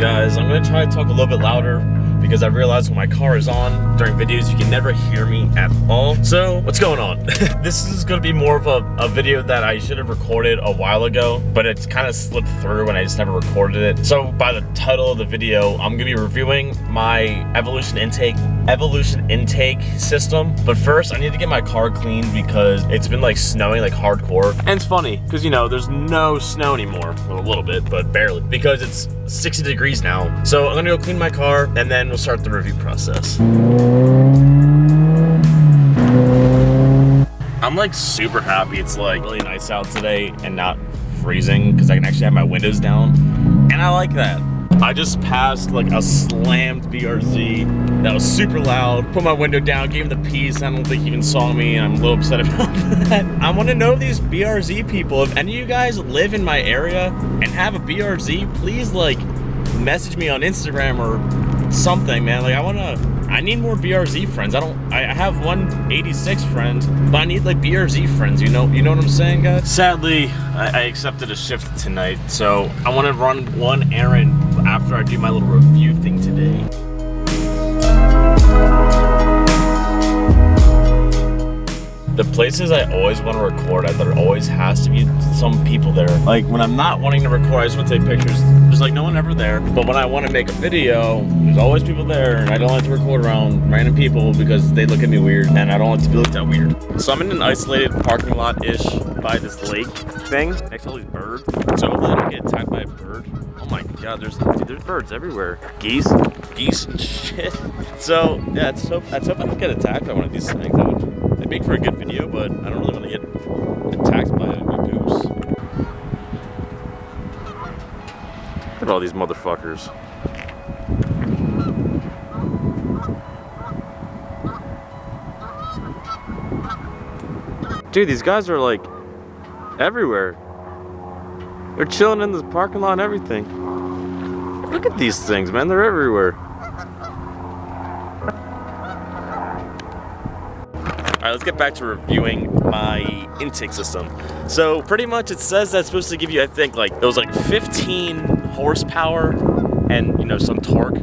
guys, I'm gonna try to talk a little bit louder because I realize when my car is on during videos, you can never hear me at all. So, what's going on? This is gonna be more of a video that I should have recorded a while ago, but it's kind of slipped through and I just never recorded it. So, by the title of the video, I'm gonna be reviewing my evolution intake system. But first, I need to get my car cleaned because it's been like snowing like hardcore. And it's funny, because you know, there's no snow anymore. Well, a little bit, but barely, because it's 60 degrees now. So I'm gonna go clean my car and then we'll start the review process. I'm like super happy it's like really nice out today and not freezing because I can actually have my windows down. And I like that. I just passed like a slammed BRZ that was super loud. Put my window down, gave him the peace. I don't think he even saw me, and I'm a little upset about that. I want to know these BRZ people. If any of you guys live in my area and have a BRZ, please like message me on Instagram or something, man. Like I need more BRZ friends. I have 186 friends, but I need like BRZ friends, you know what I'm saying, guys? Sadly, I accepted a shift tonight, so I want to run one errand after I do my little review thing today. The places I always want to record, there always has to be some people there. Like when I'm not wanting to record, I just want to take pictures. There's like no one ever there. But when I want to make a video, there's always people there, and I don't like to record around random people because they look at me weird, and I don't want to be looked at weird. So I'm in an isolated parking lot-ish by this lake thing next to all these birds. So hopefully I don't get attacked by a bird. Oh my god, there's birds everywhere. Geese and shit. So yeah, let's hope I don't get attacked by one of these things. They make for a good video, but I don't really want to get attacked by a goose. Look at all these motherfuckers. Dude, these guys are like everywhere. They're chilling in the parking lot and everything. Look at these things, man. They're everywhere. Alright, let's get back to reviewing my intake system. So pretty much it says that's supposed to give you, I think, like, it was like 15 horsepower and, you know, some torque.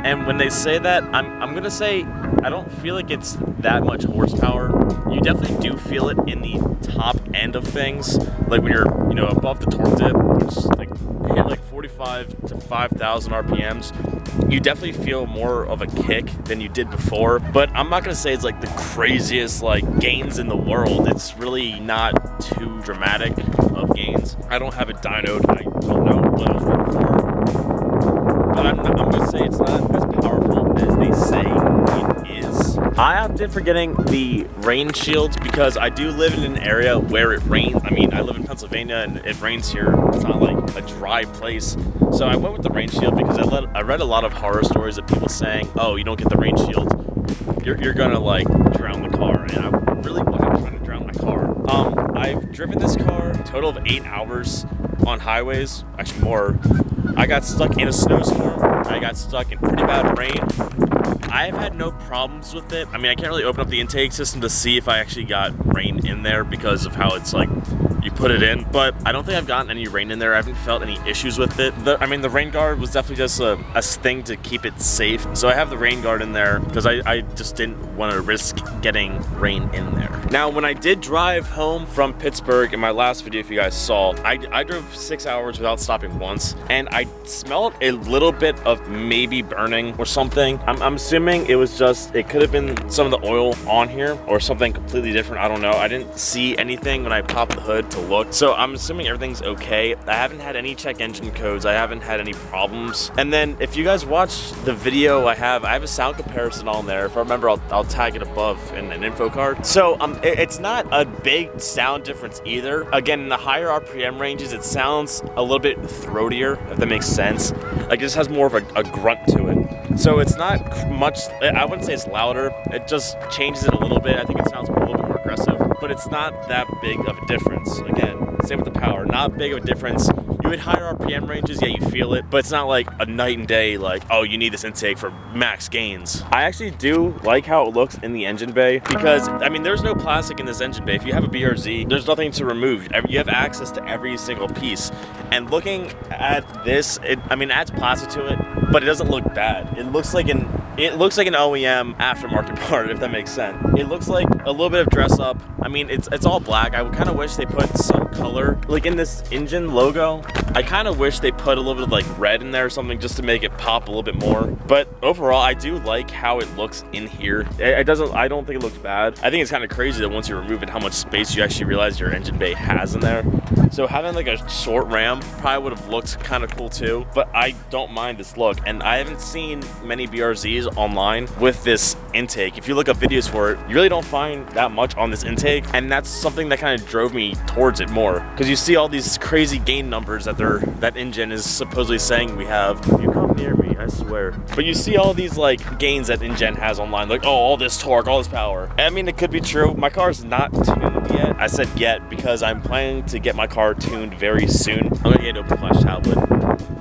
And when they say that, I'm gonna say I don't feel like it's that much horsepower. You definitely do feel it in the top end of things. Like when you're, you know, above the torque dip, which is like hit like 45 to 5,000 RPMs. You definitely feel more of a kick than you did before, but I'm not gonna say it's like the craziest like gains in the world. It's really not too dramatic of gains. I don't have a dynoed. I don't know what I was running for, but I'm gonna say it's not as powerful as they say it is. I opted for getting the rain shields because I do live in an area where it rains. I mean, I live in Pennsylvania and it rains here. It's not like a dry place. So I went with the rain shield because I read a lot of horror stories of people saying, oh, you don't get the rain shield, you're gonna like drown the car. And I really wasn't trying to drown my car. I've driven this car a total of 8 hours on highways, actually more. I got stuck in a snowstorm. I got stuck in pretty bad rain. I've had no problems with it. I mean, I can't really open up the intake system to see if I actually got rain in there because of how it's like you put it in, but I don't think I've gotten any rain in there. I haven't felt any issues with it. I mean, the rain guard was definitely just a thing to keep it safe. So I have the rain guard in there because I just didn't want to risk getting rain in there. Now, when I did drive home from Pittsburgh in my last video, if you guys saw, I drove 6 hours without stopping once, and I smelled a little bit of maybe burning or something. I'm assuming it was just, it could have been some of the oil on here or something completely different. I don't know. I didn't see anything when I popped the hood to look. So I'm assuming everything's okay. I haven't had any check engine codes. I haven't had any problems. And then if you guys watch the video I have a sound comparison on there. If I remember, I'll tag it above in an info card. So it's not a big sound difference either. Again, in the higher RPM ranges, it sounds a little bit throatier, if that makes sense. Like it just has more of a grunt to it. So it's not much, I wouldn't say it's louder. It just changes it a little bit. I think it sounds a little bit more aggressive. but it's not that big of a difference. Again, same with the power, not big of a difference. You hit higher RPM ranges, yeah, you feel it, but it's not like a night and day, like, oh, you need this intake for max gains. I actually do like how it looks in the engine bay because, I mean, there's no plastic in this engine bay. If you have a BRZ, there's nothing to remove. You have access to every single piece. And looking at this, I mean, it adds plastic to it, but it doesn't look bad. It looks like an OEM aftermarket part, if that makes sense. It looks like a little bit of dress up. I mean, it's all black. I would kind of wish they put some color, like in this Injen logo. I kind of wish they put a little bit of like red in there or something just to make it pop a little bit more. But overall, I do like how it looks in here. I don't think it looks bad. I think it's kind of crazy that once you remove it, how much space you actually realize your engine bay has in there. So having like a short ram probably would have looked kind of cool too, but I don't mind this look. And I haven't seen many BRZs online with this intake. If you look up videos for it, you really don't find that much on this intake, and that's something that kind of drove me towards it more, because you see all these crazy gain numbers that Injen is supposedly saying we have. You come near me, I swear. But you see all these like gains that Injen has online, like, oh, all this torque, all this power. I mean, it could be true. My car is not tuned yet. I said yet because I'm planning to get my car tuned very soon. I'm gonna get an open flash tablet.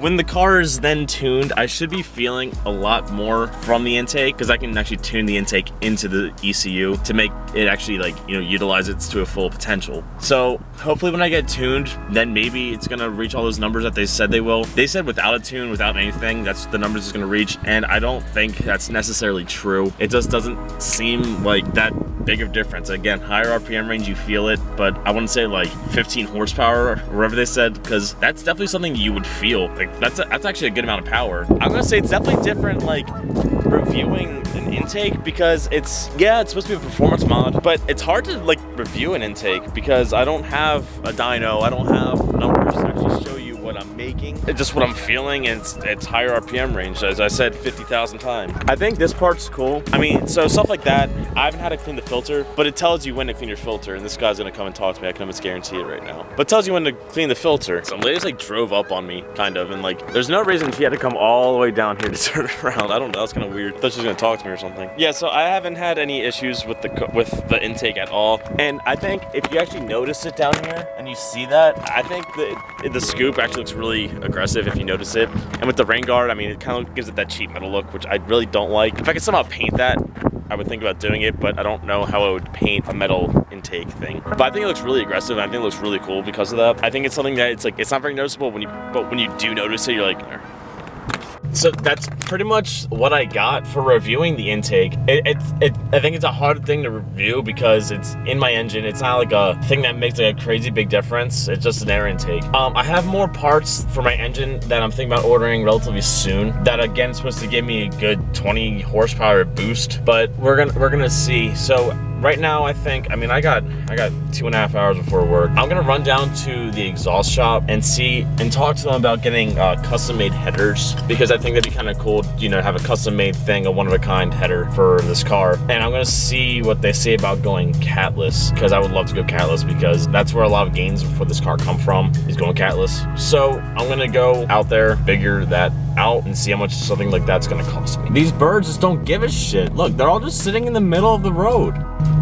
When the car is then tuned, I should be feeling a lot more from the intake, because I can actually tune the intake into the ECU to make it actually, like, you know, utilize it to a full potential. So hopefully when I get tuned, then maybe it's gonna reach all those numbers that they said they will. They said without a tune, without anything, that's the numbers it's gonna reach, and I don't think that's necessarily true. It just doesn't seem like that big of a difference. Again, higher RPM range, you feel it, but I wouldn't say like 15 horsepower or whatever they said, because that's definitely something you would feel. Like that's actually a good amount of power. I'm gonna say it's definitely different, like reviewing an intake, because it's supposed to be a performance mod, but it's hard to like review an intake because I don't have a dyno, I don't have numbers to actually show you what I'm making. It's just what I'm feeling, and it's higher RPM range, as I said 50,000 times. I think this part's cool. I mean, so stuff like that, I haven't had to clean the filter, but it tells you when to clean your filter, and this guy's gonna come and talk to me. I can almost guarantee it right now. But it tells you when to clean the filter. Some ladies like drove up on me, kind of, and like, there's no reason she had to come all the way down here to turn around. I don't know, that's kind of weird. I thought she was gonna talk to me or something. Yeah, so I haven't had any issues with the intake at all, and I think if you actually notice it down here and you see that, I think the scoop actually looks really aggressive if you notice it. And with the rain guard, I mean, it kind of gives it that cheap metal look, which I really don't like. If I could somehow paint that, I would think about doing it, but I don't know how I would paint a metal intake thing. But I think it looks really aggressive, and I think it looks really cool because of that. I think it's something that it's not very noticeable but when you do notice it, you're like, there. So that's pretty much what I got for reviewing the intake. I think it's a hard thing to review because it's in my engine. It's not like a thing that makes like a crazy big difference. It's just an air intake. I have more parts for my engine that I'm thinking about ordering relatively soon. That again is supposed to give me a good 20 horsepower boost, but we're gonna see. So right now, I got 2.5 hours before work. I'm gonna run down to the exhaust shop and talk to them about getting custom-made headers, because I think that'd be kind of cool, you know, to have a custom-made thing, a one-of-a-kind header for this car. And I'm gonna see what they say about going catless, because I would love to go catless, because that's where a lot of gains for this car come from, is going catless. So I'm gonna go out there, figure that out, and see how much something like that's gonna cost me. These birds just don't give a shit. Look, they're all just sitting in the middle of the road.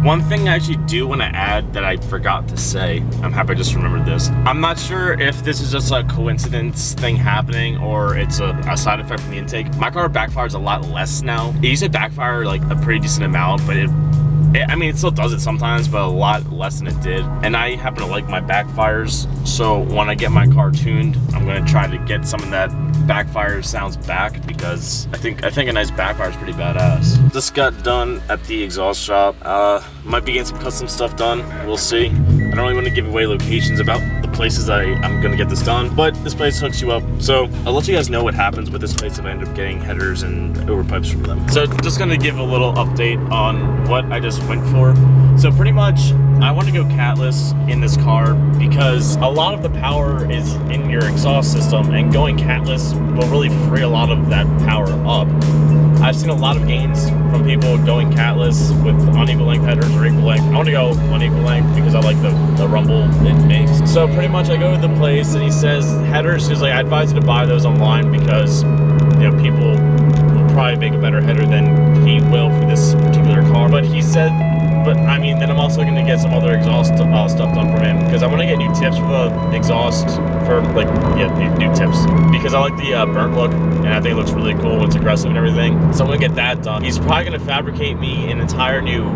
One thing I actually do want to add that I forgot to say, I'm happy I just remembered this. I'm not sure if this is just a coincidence thing happening or it's a side effect from the intake. My car backfires a lot less now. It used to backfire like a pretty decent amount, but I mean, it still does it sometimes, but a lot less than it did. And I happen to like my backfires, so when I get my car tuned, I'm gonna try to get some of that backfire sounds back, because I think a nice backfire is pretty badass. Just got done at the exhaust shop. Might be getting some custom stuff done. We'll see. I don't really want to give away locations about the places I'm gonna get this done, but this place hooks you up. So I'll let you guys know what happens with this place if I end up getting headers and overpipes from them. So just gonna give a little update on what I just went for. So pretty much, I want to go catless in this car because a lot of the power is in your exhaust system, and going catless will really free a lot of that power up. I've seen a lot of gains from people going catless with unequal length headers or equal length. I want to go unequal length because I like the rumble it makes. So pretty much I go to the place and he says headers, he's like, I advise you to buy those online because, you know, people will probably make a better header than he will for this particular car. But he said but I mean, then I'm also gonna get some other exhaust stuff done from him because I want to get new tips for the exhaust for like new tips because I like the burnt look and I think it looks really cool. It's aggressive and everything. So I'm gonna get that done. He's probably gonna fabricate me an entire new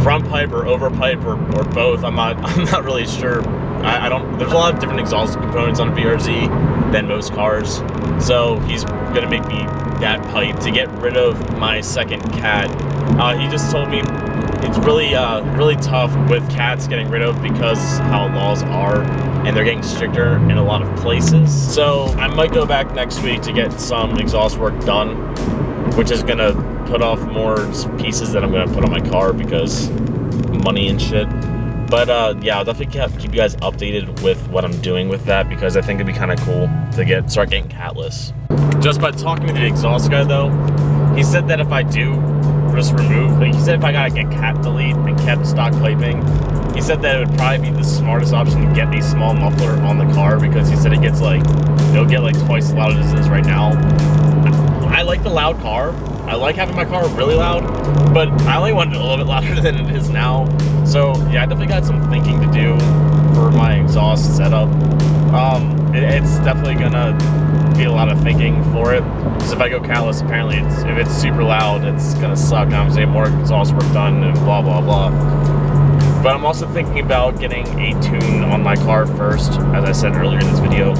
front pipe or over pipe or both. I'm not really sure. I don't. There's a lot of different exhaust components on a BRZ than most cars. So he's gonna make me that pipe to get rid of my second cat. He just told me it's really tough with cats getting rid of because how laws are and they're getting stricter in a lot of places. So I might go back next week to get some exhaust work done, which is gonna put off more pieces that I'm gonna put on my car because money and shit. But yeah, I'll definitely keep you guys updated with what I'm doing with that because I think it'd be kind of cool to start getting catless. Just by talking to the exhaust guy though, he said that if I do just remove, like he said if I gotta get cat delete and kept stock piping, he said that it would probably be the smartest option to get a small muffler on the car because he said it'll get like twice as loud as it is right now. I like the loud car. I like having my car really loud, but I only want it a little bit louder than it is now. So yeah, I definitely got some thinking to do for my exhaust setup. It's definitely gonna be a lot of thinking for it. Because if I go catless, apparently if it's super loud, it's gonna suck. And I'm saying more exhaust work done and blah blah blah. But I'm also thinking about getting a tune on my car first, as I said earlier in this video.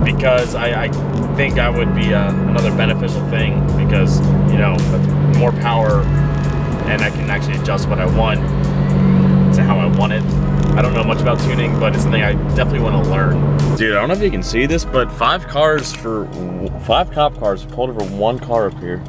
Because I think that would be another beneficial thing because, you know, more power and I can actually adjust what I want to how I want it. I don't know much about tuning, but it's something I definitely want to learn. Dude, I don't know if you can see this, but 5 cop cars pulled over 1 car up here.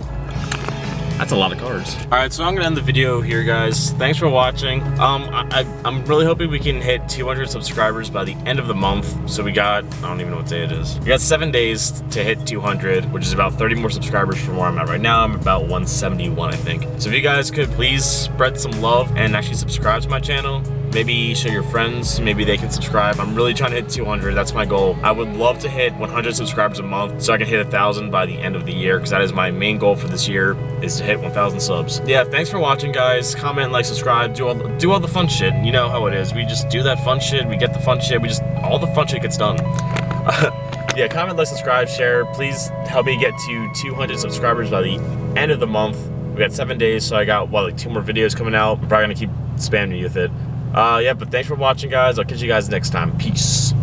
That's a lot of cars. All right, so I'm gonna end the video here, guys. Thanks for watching. I'm really hoping we can hit 200 subscribers by the end of the month. So we got, I don't even know what day it is. We got 7 days to hit 200, which is about 30 more subscribers from where I'm at right now. I'm about 171, I think. So if you guys could please spread some love and actually subscribe to my channel. Maybe show your friends, maybe they can subscribe. I'm really trying to hit 200, that's my goal. I would love to hit 100 subscribers a month so I can hit 1,000 by the end of the year because that is my main goal for this year is to hit 1,000 subs. Yeah, thanks for watching, guys. Comment, like, subscribe, do all the fun shit. You know how it is. We just do that fun shit, we get the fun shit, all the fun shit gets done. Yeah, comment, like, subscribe, share. Please help me get to 200 subscribers by the end of the month. We got 7 days, so I got, like 2 more videos coming out. I'm probably gonna keep spamming you with it. Yeah, but thanks for watching, guys. I'll catch you guys next time. Peace.